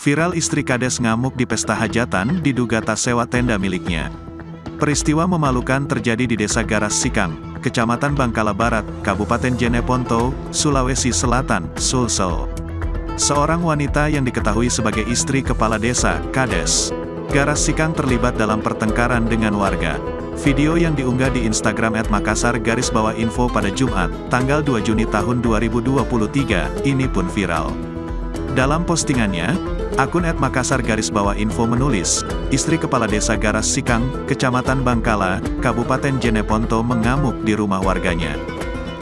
Viral istri Kades ngamuk di pesta hajatan, diduga tak sewa tenda miliknya. Peristiwa memalukan terjadi di Desa Garas Sikang, Kecamatan Bangkala Barat, Kabupaten Jeneponto, Sulawesi Selatan, Sulsel. Seorang wanita yang diketahui sebagai istri kepala desa, Kades Garas Sikang terlibat dalam pertengkaran dengan warga. Video yang diunggah di Instagram @makassar_info pada Jumat, tanggal 2 Juni tahun 2023, ini pun viral. Dalam postingannya, akun @makassar_info menulis, istri kepala desa Garas Sikang, Kecamatan Bangkala, Kabupaten Jeneponto mengamuk di rumah warganya.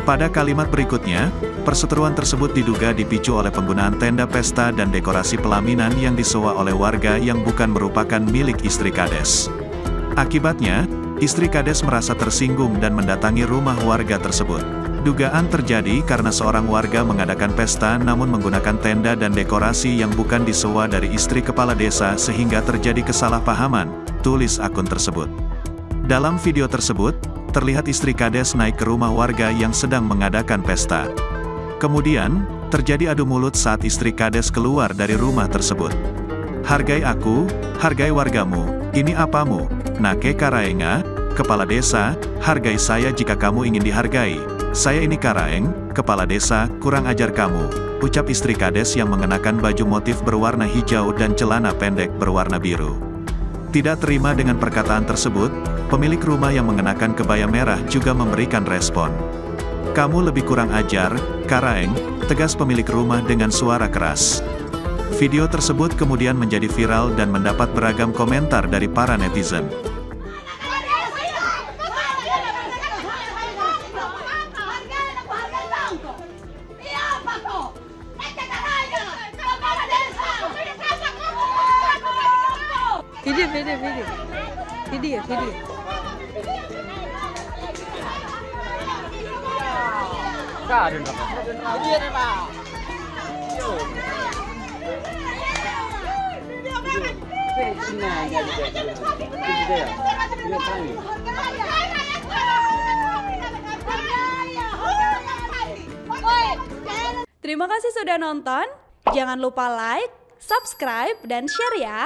Pada kalimat berikutnya, perseteruan tersebut diduga dipicu oleh penggunaan tenda pesta dan dekorasi pelaminan yang disewa oleh warga yang bukan merupakan milik istri Kades. Akibatnya, istri Kades merasa tersinggung dan mendatangi rumah warga tersebut. Dugaan terjadi karena seorang warga mengadakan pesta namun menggunakan tenda dan dekorasi yang bukan disewa dari istri kepala desa sehingga terjadi kesalahpahaman, tulis akun tersebut. Dalam video tersebut, terlihat istri Kades naik ke rumah warga yang sedang mengadakan pesta. Kemudian, terjadi adu mulut saat istri Kades keluar dari rumah tersebut. "Hargai aku, hargai wargamu, ini apamu? Nake Karaenga, kepala desa, hargai saya jika kamu ingin dihargai. Saya ini Karaeng, kepala desa, kurang ajar kamu," ucap istri Kades yang mengenakan baju motif berwarna hijau dan celana pendek berwarna biru. Tidak terima dengan perkataan tersebut, pemilik rumah yang mengenakan kebaya merah juga memberikan respon. "Kamu lebih kurang ajar, Karaeng," tegas pemilik rumah dengan suara keras. Video tersebut kemudian menjadi viral dan mendapat beragam komentar dari para netizen. Video. Terima kasih sudah nonton. Jangan lupa like, subscribe, dan share ya.